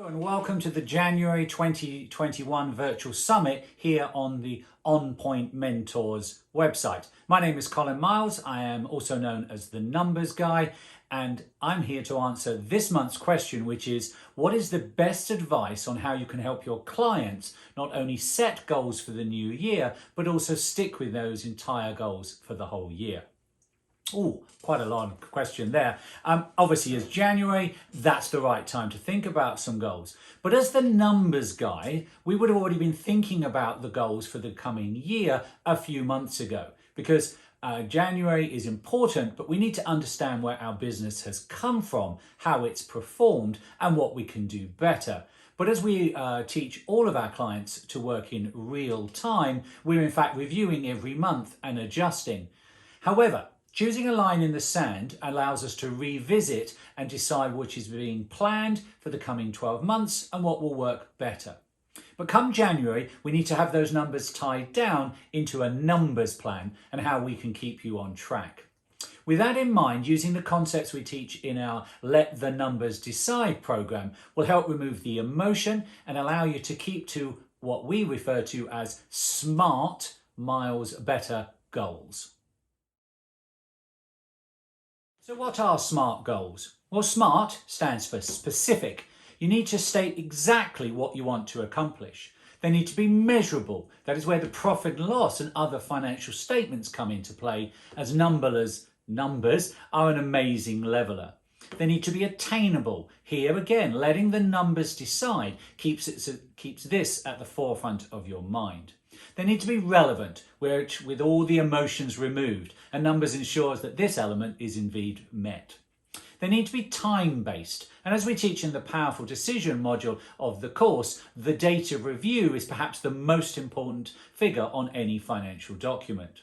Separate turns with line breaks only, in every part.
Hello and welcome to the January 2021 Virtual Summit here on the On Point Mentors website. My name is Colin Miles. I am also known as the Numbers Guy, and I'm here to answer this month's question, which is, what is the best advice on how you can help your clients not only set goals for the new year, but also stick with those entire goals for the whole year? Oh, quite a long question there. Obviously, as January, that's the right time to think about some goals. But as the numbers guy, we would have already been thinking about the goals for the coming year a few months ago, because January is important, but we need to understand where our business has come from, how it's performed, and what we can do better. But as we teach all of our clients to work in real time, we're in fact reviewing every month and adjusting. However, choosing a line in the sand allows us to revisit and decide which is being planned for the coming 12 months and what will work better. But come January, we need to have those numbers tied down into a numbers plan and how we can keep you on track. With that in mind, using the concepts we teach in our Let the Numbers Decide program will help remove the emotion and allow you to keep to what we refer to as SMART, miles better goals. So what are SMART goals? Well, SMART stands for specific. You need to state exactly what you want to accomplish. They need to be measurable. That is where the profit and loss and other financial statements come into play, as numbers are an amazing leveler. They need to be attainable. Here again, letting the numbers decide keeps this at the forefront of your mind. They need to be relevant, with all the emotions removed, and numbers ensures that this element is indeed met. They need to be time-based, and as we teach in the Powerful Decision module of the course, the date of review is perhaps the most important figure on any financial document.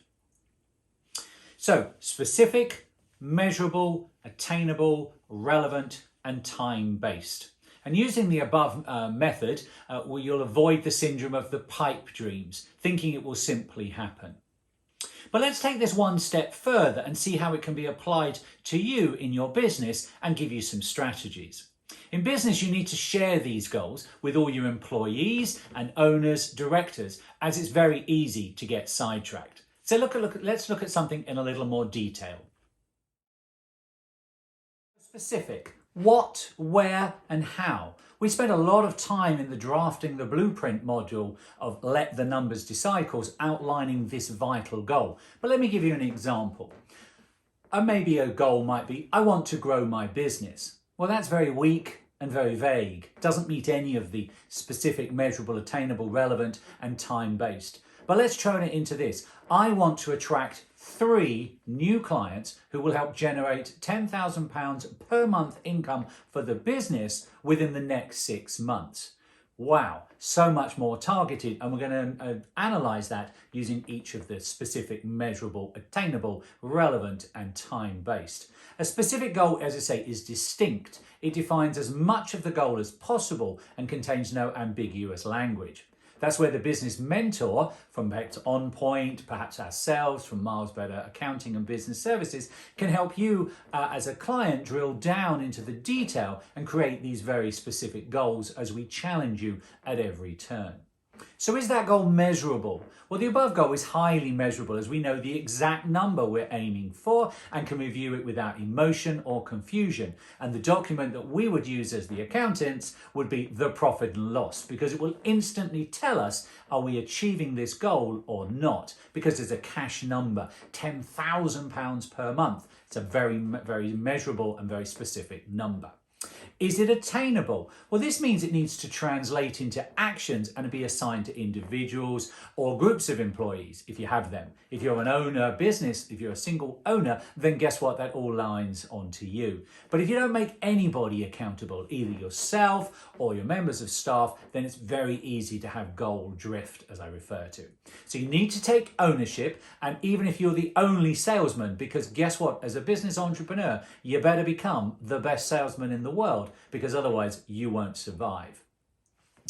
So, specific, measurable, attainable, relevant, and time-based. And using the above method, you'll avoid the syndrome of the pipe dreams, thinking it will simply happen. But let's take this one step further and see how it can be applied to you in your business and give you some strategies. In business, you need to share these goals with all your employees and owners, directors, as it's very easy to get sidetracked. So let's look at something in a little more detail. Specific. What, where, and how. We spent a lot of time in the Drafting the Blueprint module of Let the Numbers Decide course outlining this vital goal. But let me give you an example. Maybe a goal might be, I want to grow my business. Well, that's very weak and very vague. Doesn't meet any of the specific, measurable, attainable, relevant, and time-based. But let's turn it into this. I want to attract 3 new clients who will help generate £10,000 per month income for the business within the next 6 months. Wow, so much more targeted, and we're going to analyze that using each of the specific, measurable, attainable, relevant, and time-based. A specific goal, as I say, is distinct. It defines as much of the goal as possible and contains no ambiguous language. That's where the business mentor from On Point, perhaps ourselves from Miles Better Accounting and Business Services, can help you as a client drill down into the detail and create these very specific goals as we challenge you at every turn. So is that goal measurable? Well, the above goal is highly measurable, as we know the exact number we're aiming for and can review it without emotion or confusion. And the document that we would use as the accountants would be the profit and loss, because it will instantly tell us, are we achieving this goal or not? Because there's a cash number, £10,000 per month. It's a very, very measurable and very specific number. Is it attainable? Well, this means it needs to translate into actions and be assigned to individuals or groups of employees, if you have them. If you're an owner business, if you're a single owner, then guess what? That all lines onto you. But if you don't make anybody accountable, either yourself or your members of staff, then it's very easy to have goal drift, as I refer to. So you need to take ownership, and even if you're the only salesman, because guess what? As a business entrepreneur, you better become the best salesman in the world, because otherwise you won't survive.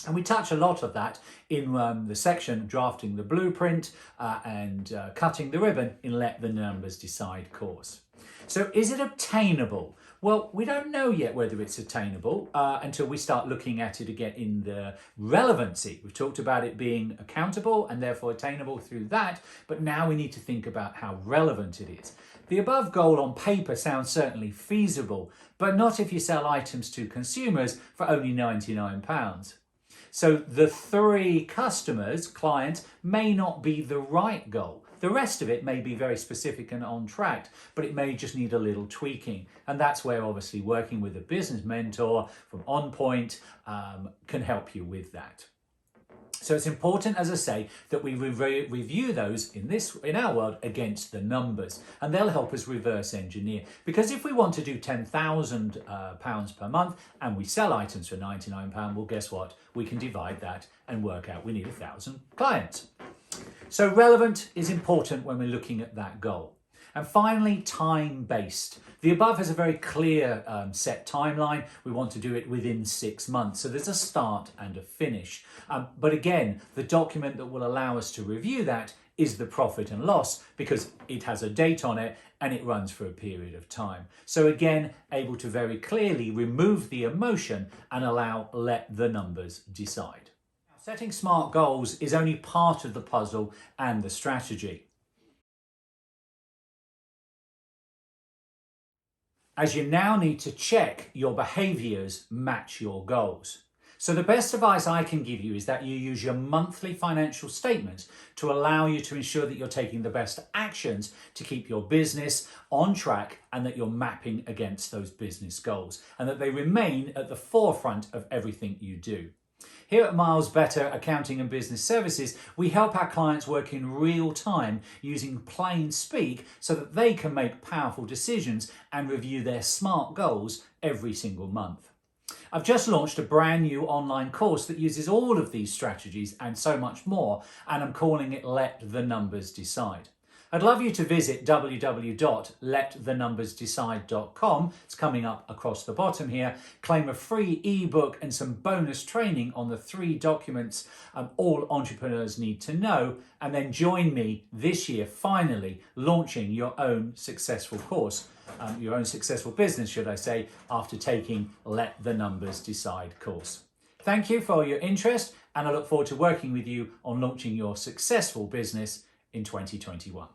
And we touch a lot of that in the section Drafting the Blueprint and Cutting the Ribbon in Let the Numbers Decide course. So is it obtainable? Well, we don't know yet whether it's attainable until we start looking at it again in the relevancy. We've talked about it being accountable and therefore attainable through that, but now we need to think about how relevant it is. The above goal on paper sounds certainly feasible, but not if you sell items to consumers for only £99. So the 3 customers, clients, may not be the right goal. The rest of it may be very specific and on track, but it may just need a little tweaking. And that's where obviously working with a business mentor from On Point can help you with that. So it's important, as I say, that we review those in our world against the numbers, and they'll help us reverse engineer. Because if we want to do £10,000 per month and we sell items for £99, well, guess what? We can divide that and work out we need 1,000 clients. So relevant is important when we're looking at that goal. And finally, time-based. The above has a very clear set timeline. We want to do it within 6 months. So there's a start and a finish. But again, the document that will allow us to review that is the profit and loss, because it has a date on it and it runs for a period of time. So again, able to very clearly remove the emotion and let the numbers decide. Setting SMART goals is only part of the puzzle and the strategy. As you now need to check your behaviours match your goals. So the best advice I can give you is that you use your monthly financial statements to allow you to ensure that you're taking the best actions to keep your business on track, and that you're mapping against those business goals, and that they remain at the forefront of everything you do. Here at Miles Better Accounting and Business Services, we help our clients work in real time using plain speak so that they can make powerful decisions and review their SMART goals every single month. I've just launched a brand new online course that uses all of these strategies and so much more, and I'm calling it Let the Numbers Decide. I'd love you to visit www.letthenumbersdecide.com. It's coming up across the bottom here. Claim a free ebook and some bonus training on the 3 documents all entrepreneurs need to know, and then join me this year, finally launching your own successful course, your own successful business, should I say, after taking Let the Numbers Decide course. Thank you for your interest, and I look forward to working with you on launching your successful business in 2021.